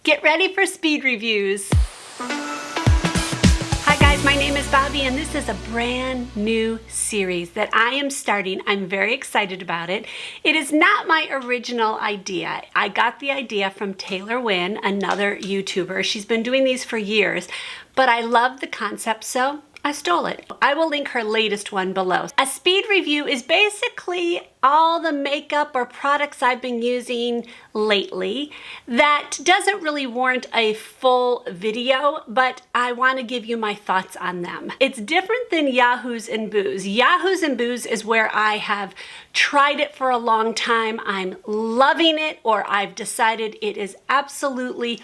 Get ready for speed reviews. Hi guys, my name is Bobby and this is a brand new series that I am starting. I'm very excited about it. It is not my original idea. I got the idea from Taylor Wynn, another YouTuber. She's been doing these for years, but I love the concept, so I stole it. I will link her latest one below. A speed review is basically all the makeup or products I've been using lately that doesn't really warrant a full video, but I want to give you my thoughts on them. It's different than Yahoos and Boos. Yahoos and Boos is where I have tried it for a long time. I'm loving it, or I've decided it is absolutely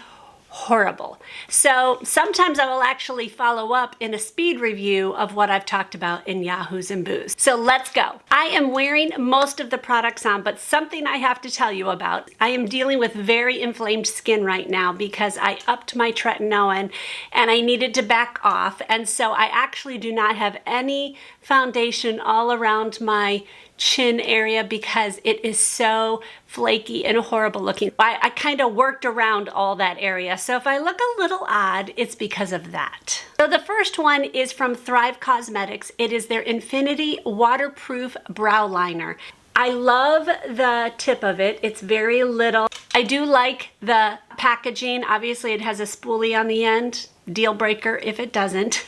horrible. So sometimes I will actually follow up in a speed review of what I've talked about in Yahoos and Boos. So let's go. I am wearing most of the products on, but something I have to tell you about. I am dealing with very inflamed skin right now because I upped my tretinoin and I needed to back off. And so I actually do not have any foundation all around my chin area because it is so flaky and horrible looking. I kind of worked around all that area. So if I look a little odd, it's because of that. So the first one is from Thrive Cosmetics. It is their Infinity Waterproof Brow Liner. I love the tip of it. It's very little. I do like the packaging. Obviously it has a spoolie on the end. Deal breaker if it doesn't.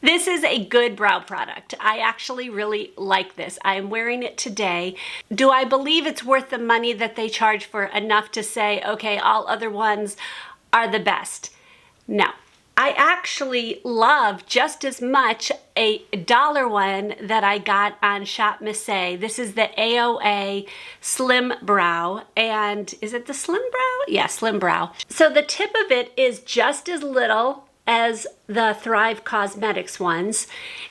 This is a good brow product. I actually really like this. I am wearing it today. Do I believe it's worth the money that they charge for enough to say, okay, all other ones are the best? No. I actually love just as much a dollar one that I got on Shop Missy. This is the AOA Slim Brow. And is it the Slim Brow? Yeah, Slim Brow. So the tip of it is just as little as the Thrive Cosmetics ones.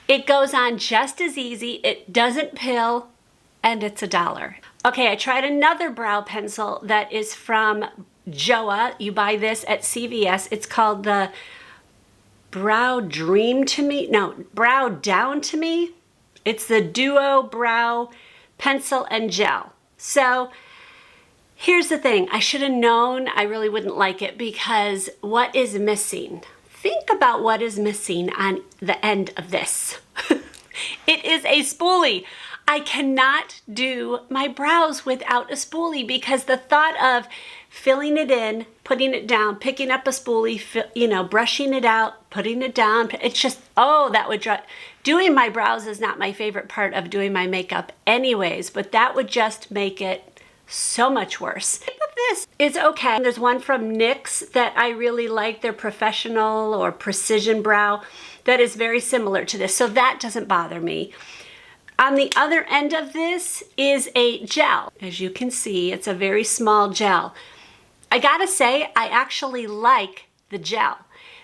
It goes on just as easy, it doesn't pill, and it's $1. Okay, I tried another brow pencil that is from Joa. You buy this at CVS. It's called the Brow Dream to Me. No, Brow Down to Me. It's the Duo Brow Pencil and Gel. So here's the thing. I should have known I really wouldn't like it because what is missing? Think about what is missing on the end of this. It is a spoolie. I cannot do my brows without a spoolie because the thought of filling it in, putting it down, picking up a spoolie, brushing it out, putting it down, it's just, oh, that would drive. Doing my brows is not my favorite part of doing my makeup anyways, but that would just make it so much worse. This is okay. There's one from NYX that I really like, their Professional or Precision Brow, that is very similar to this, so that doesn't bother me. On the other end of this is a gel. As you can see, it's a very small gel. I gotta say, I actually like the gel.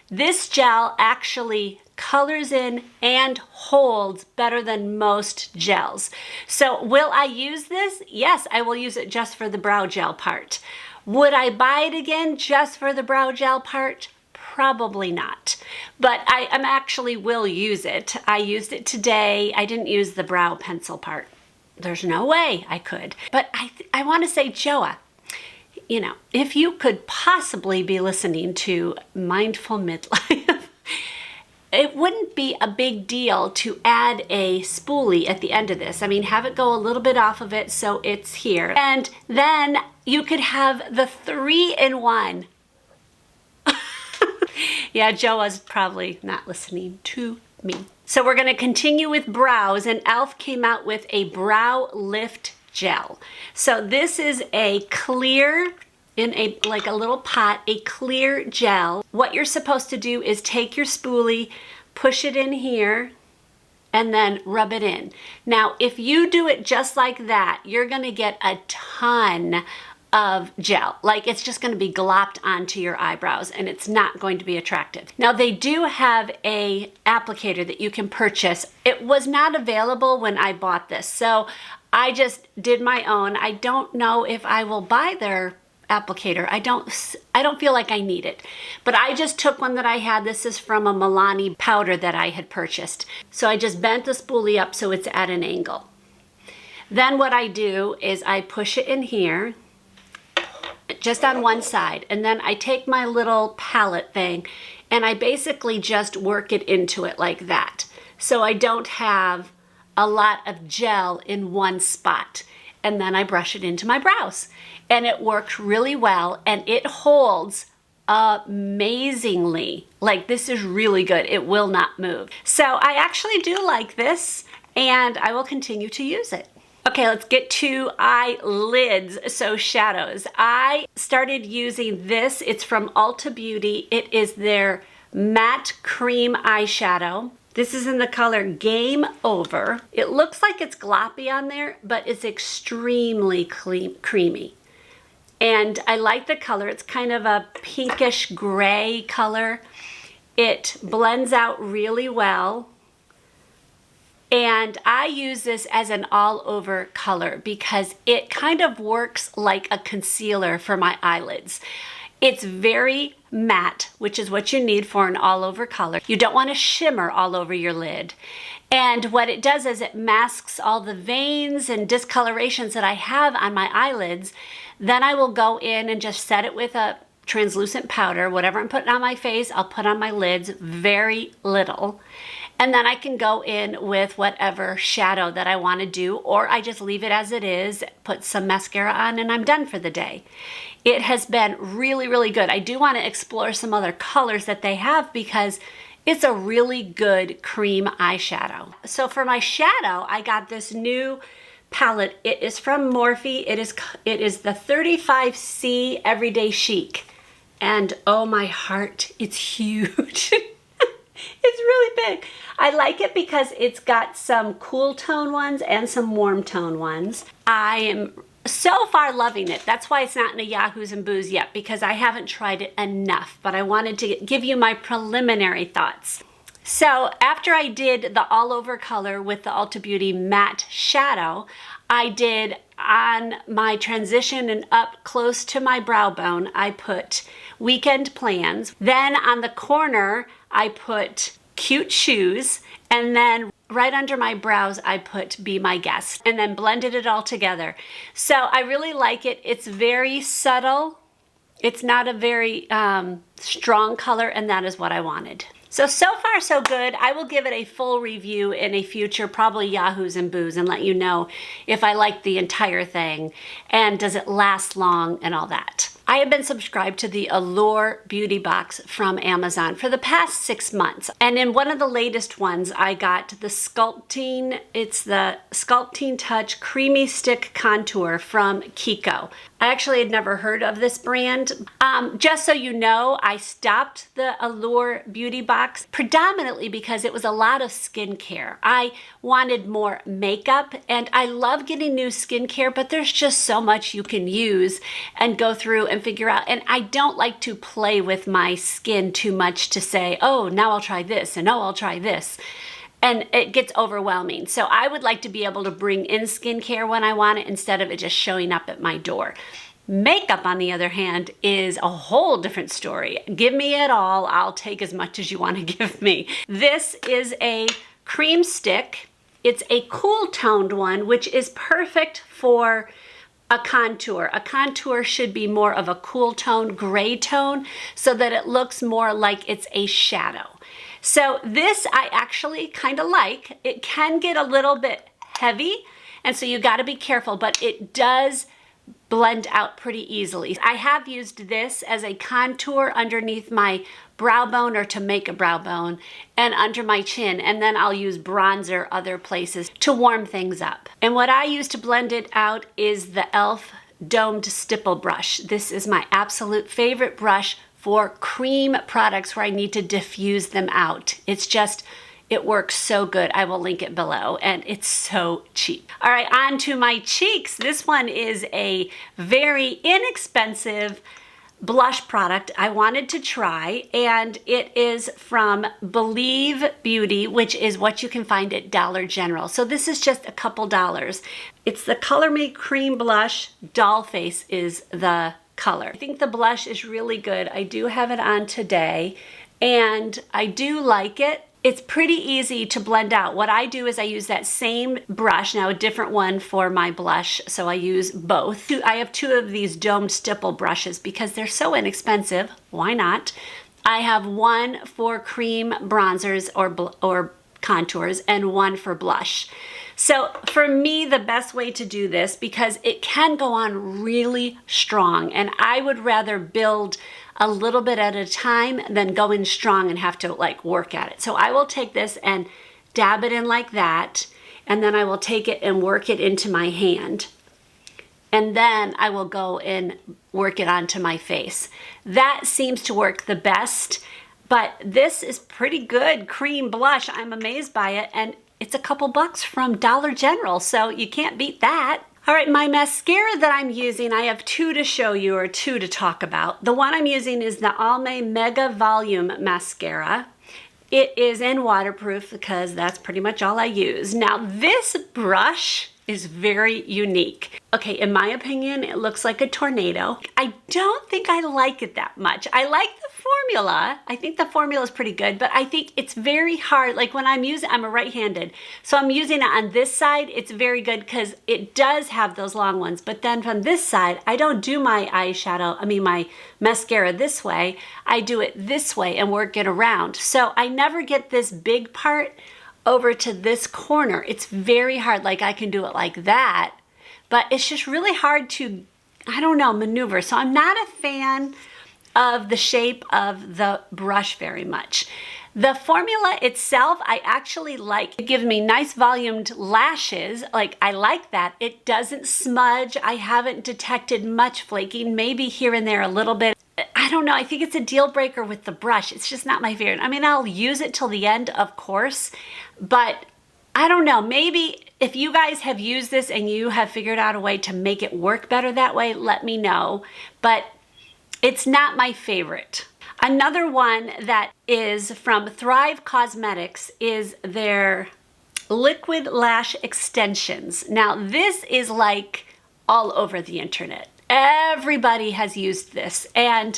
This gel actually colors in and holds better than most gels. So will I use this? Yes, I will use it just for the brow gel part. Would I buy it again just for the brow gel part? Probably not. But I actually will use it. I used it today. I didn't use the brow pencil part. There's no way I could. But I want to say, Joa, if you could possibly be listening to Mindful Midlife, it wouldn't be a big deal to add a spoolie at the end of this. I mean, have it go a little bit off of it so it's here. And then you could have the 3-in-1. Yeah, Joa's probably not listening to me. So we're gonna continue with brows, and e.l.f. came out with a brow lift gel. So this is a clear, in like a little pot, a clear gel. What you're supposed to do is take your spoolie, push it in here, and then rub it in. Now, if you do it just like that, you're gonna get a ton of gel. Like, it's just gonna be glopped onto your eyebrows and it's not going to be attractive. Now, they do have a applicator that you can purchase. It was not available when I bought this, so I just did my own. I don't know if I will buy their applicator. I don't feel like I need it, but I just took one that I had. This is from a Milani powder that I had purchased. So I just bent the spoolie up so it's at an angle. Then what I do is I push it in here, just on one side. And then I take my little palette thing and I basically just work it into it like that. So I don't have a lot of gel in one spot. And then I brush it into my brows. And it works really well, and it holds amazingly. Like, this is really good. It will not move. So I actually do like this, and I will continue to use it. Okay, let's get to eyelids, so shadows. I started using this. It's from Ulta Beauty. It is their matte cream eyeshadow. This is in the color Game Over. It looks like it's gloppy on there, but it's extremely creamy. And I like the color. It's kind of a pinkish gray color. It blends out really well. And I use this as an all-over color because it kind of works like a concealer for my eyelids. It's very matte, which is what you need for an all-over color. You don't want to shimmer all over your lid. And what it does is it masks all the veins and discolorations that I have on my eyelids. Then I will go in and just set it with a translucent powder. Whatever I'm putting on my face, I'll put on my lids, very little. And then I can go in with whatever shadow that I want to do, or I just leave it as it is, put some mascara on, and I'm done for the day. It has been really, really good. I do want to explore some other colors that they have because it's a really good cream eyeshadow. So for my shadow, I got this new palette. It is from Morphe. It is the 35C Everyday Chic. And oh my heart, it's huge. It's really big. I like it because it's got some cool tone ones and some warm tone ones. I am so far loving it. That's why it's not in a Yahoos and Boos yet, because I haven't tried it enough, but I wanted to give you my preliminary thoughts. So after I did the all over color with the Ulta Beauty matte shadow, I did on my transition and up close to my brow bone, I put Weekend Plans. Then on the corner, I put Cute Shoes. And then right under my brows, I put Be My Guest, and then blended it all together. So I really like it. It's very subtle. It's not a very strong color, and that is what I wanted. So far so good. I will give it a full review in a future, probably Yahoos and Boos, and let you know if I like the entire thing and does it last long and all that. I have been subscribed to the Allure Beauty Box from Amazon for the past 6 months. And in one of the latest ones, I got the Sculpting, it's the Sculpting Touch Creamy Stick Contour from Kiko. I actually had never heard of this brand. Just so you know, I stopped the Allure Beauty Box predominantly because it was a lot of skincare. I wanted more makeup, and I love getting new skincare, but there's just so much you can use and go through and figure out. And I don't like to play with my skin too much to say, oh, now I'll try this, and oh, I'll try this. And it gets overwhelming. So I would like to be able to bring in skincare when I want it instead of it just showing up at my door. Makeup, on the other hand, is a whole different story. Give me it all. I'll take as much as you want to give me. This is a cream stick. It's a cool toned one, which is perfect for a contour. A contour should be more of a cool tone, gray tone, so that it looks more like it's a shadow. So this I actually kind of like. It can get a little bit heavy, and so you got to be careful, but it does blend out pretty easily. I have used this as a contour underneath my brow bone, or to make a brow bone, and under my chin, and then I'll use bronzer other places to warm things up. And what I use to blend it out is the e.l.f. Domed Stipple Brush. This is my absolute favorite brush for cream products where I need to diffuse them out. It works so good. I will link it below, and it's so cheap. All right, on to my cheeks. This one is a very inexpensive blush product I wanted to try, and it is from Believe Beauty, which is what you can find at Dollar General. So this is just a couple dollars. It's the Color Me Cream Blush. Doll Face is the color. I think the blush is really good. I do have it on today, and I do like it. It's pretty easy to blend out. What I do is I use that same brush, now a different one for my blush, so I use both. I have two of these domed stipple brushes because they're so inexpensive. Why not? I have one for cream bronzers or contours and one for blush. So for me, the best way to do this, because it can go on really strong, and I would rather build a little bit at a time than go in strong and have to like work at it. So I will take this and dab it in like that, and then I will take it and work it into my hand. And then I will go and work it onto my face. That seems to work the best, but this is pretty good cream blush. I'm amazed by it, and it's a couple bucks from Dollar General, so you can't beat that. All right, my mascara that I'm using, I have two to show you, or two to talk about. The one I'm using is the Almay Mega Volume Mascara. It is in waterproof because that's pretty much all I use. Now, this brush is very unique. Okay, in my opinion, it looks like a tornado. I don't think I like it that much. I like the formula. I think the formula is pretty good, but I think it's very hard. Like when I'm right-handed, so I'm using it on this side. It's very good because it does have those long ones, but then from this side, I don't do my my mascara this way. I do it this way and work it around. So I never get this big part over to this corner. It's very hard. Like I can do it like that, but it's just really hard to, I don't know, maneuver. So I'm not a fan of the shape of the brush very much. The formula itself, I actually like. It gives me nice volumed lashes. Like I like that. It doesn't smudge. I haven't detected much flaking, maybe here and there a little bit. I don't know, I think it's a deal breaker with the brush. It's just not my favorite. I mean, I'll use it till the end, of course, but I don't know, maybe if you guys have used this and you have figured out a way to make it work better that way, let me know, but it's not my favorite. Another one that is from Thrive Cosmetics is their Liquid Lash Extensions. Now, this is like all over the internet. Everybody has used this, and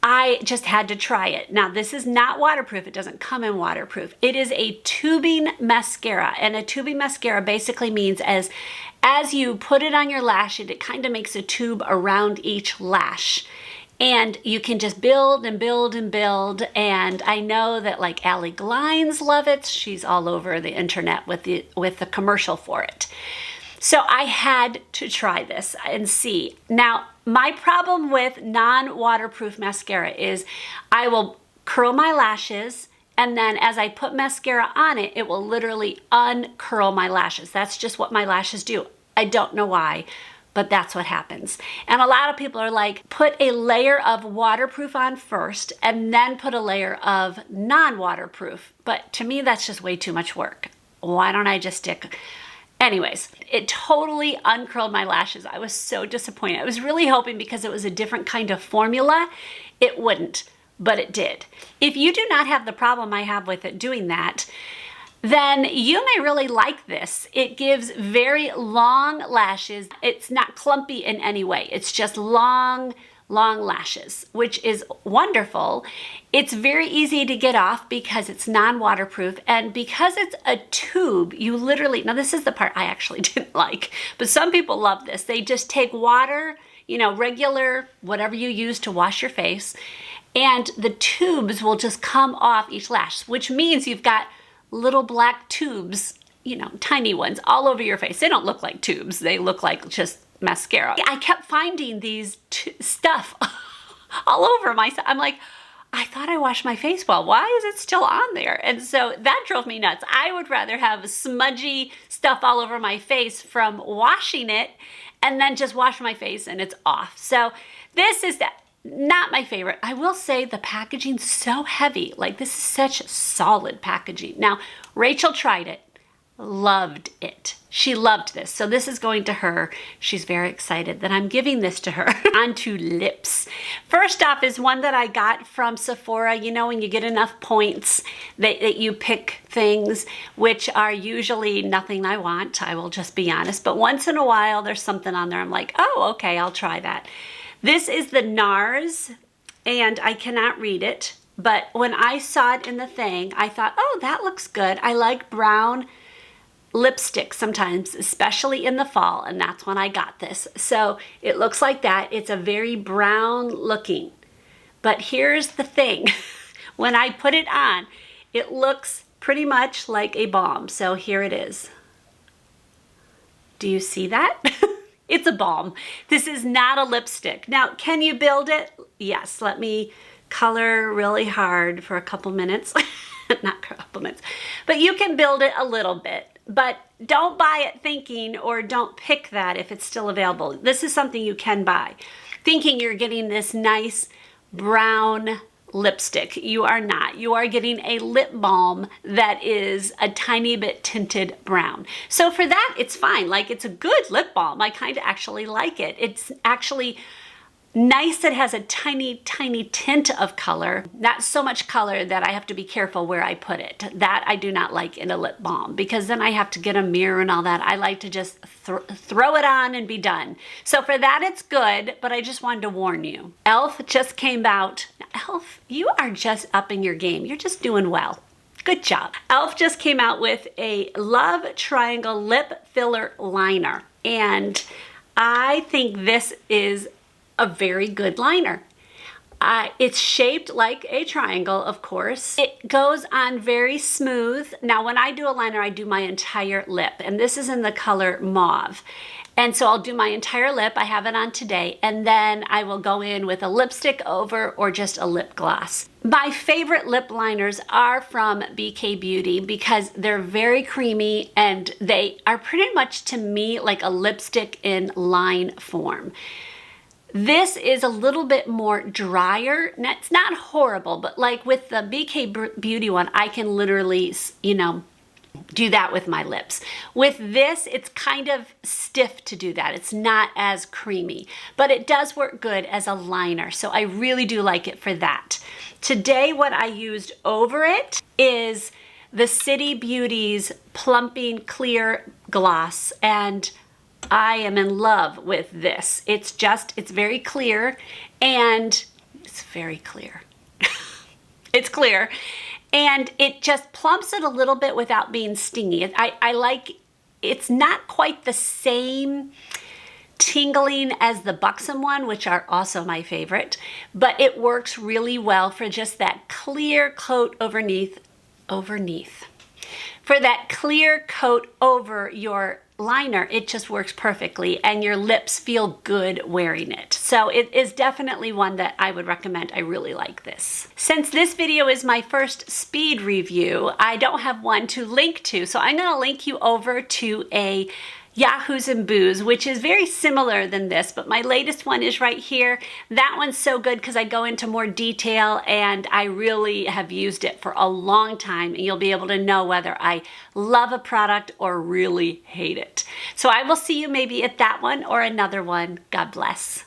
I just had to try it. Now, this is not waterproof. It doesn't come in waterproof. It is a tubing mascara, and a tubing mascara basically means as you put it on your lash, it kind of makes a tube around each lash. And you can just build and build and build. And I know that like Allie Glines love it. She's all over the internet with the commercial for it. So I had to try this and see. Now, my problem with non-waterproof mascara is I will curl my lashes, and then as I put mascara on it, it will literally uncurl my lashes. That's just what my lashes do. I don't know why, but that's what happens. And a lot of people are like, put a layer of waterproof on first and then put a layer of non-waterproof. But to me, that's just way too much work. Why don't I just stick? Anyways, it totally uncurled my lashes. I was so disappointed. I was really hoping because it was a different kind of formula, it wouldn't, but it did. If you do not have the problem I have with it doing that, then you may really like this. It gives very long lashes. It's not clumpy in any way. It's just long lashes, which is wonderful. It's very easy to get off because it's non-waterproof, and because it's a tube, you literally, now this is the part I actually didn't like, but some people love this. They just take water, you know, regular, whatever you use to wash your face, and the tubes will just come off each lash, which means you've got little black tubes, you know, tiny ones all over your face. They don't look like tubes. They look like just mascara. I kept finding these stuff all over myself. I'm like, I thought I washed my face well. Why is it still on there? And so that drove me nuts. I would rather have smudgy stuff all over my face from washing it and then just wash my face and it's off. So this is not my favorite. I will say the packaging's so heavy. Like this is such solid packaging. Now, Rachel tried it. Loved it. She loved this. So this is going to her. She's very excited that I'm giving this to her. Onto lips. First off is one that I got from Sephora. You know, when you get enough points that you pick things, which are usually nothing I want. I will just be honest. But once in a while, there's something on there. I'm like, oh, okay, I'll try that. This is the Nars, and I cannot read it. but when I saw it in the thing, I thought, oh, that looks good. I like brown lipstick sometimes, especially in the fall, and that's when I got this. So it looks like that. It's a very brown looking. But here's the thing. When I put it on, it looks pretty much like a balm. So here it is. Do you see that? It's a balm. This is not a lipstick. Now, can you build it? Yes, let me color really hard for a couple minutes. Not a couple minutes, but you can build it a little bit. But don't buy it thinking, or don't pick that if it's still available. This is something you can buy, thinking you're getting this nice brown lipstick. You are not. You are getting a lip balm that is a tiny bit tinted brown. So for that, it's fine. Like, it's a good lip balm. I kind of actually like it. It's actually nice. It has a tiny, tiny tint of color. Not so much color that I have to be careful where I put it. That I do not like in a lip balm, because then I have to get a mirror and all that. I like to just throw it on and be done. So for that, it's good, but I just wanted to warn you. e.l.f. just came out. e.l.f., you are just upping your game. You're just doing well. Good job. e.l.f. just came out with a Love Triangle Lip Filler Liner, and I think this is a very good liner. It's shaped like a triangle, of course. It goes on very smooth. Now, when I do a liner, I do my entire lip, and this is in the color Mauve. And so I'll do my entire lip. I have it on today, and then I will go in with a lipstick over or just a lip gloss. My favorite lip liners are from BK Beauty because they're very creamy, and they are pretty much, to me, like a lipstick in line form. This is a little bit more drier. Now, it's not horrible, but like with the BK Beauty one, I can literally, you know, do that with my lips. With this, it's kind of stiff to do that. It's not as creamy, but it does work good as a liner. So I really do like it for that. Today, what I used over it is the City Beauty's Plumping Clear Gloss, and I am in love with this. It's very clear, and it's very clear. It's clear, and it just plumps it a little bit without being stingy. I like, it's not quite the same tingling as the Buxom one, which are also my favorite, but it works really well for just that clear coat underneath. For that clear coat over your liner, it just works perfectly, and your lips feel good wearing it. So it is definitely one that I would recommend. I really like this. Since this video is my first speed review, I don't have one to link to, so I'm going to link you over to a Yahoos and Booze, which is very similar than this, but my latest one is right here. That one's so good because I go into more detail, and I really have used it for a long time, and you'll be able to know whether I love a product or really hate it. So I will see you maybe at that one or another one. God bless.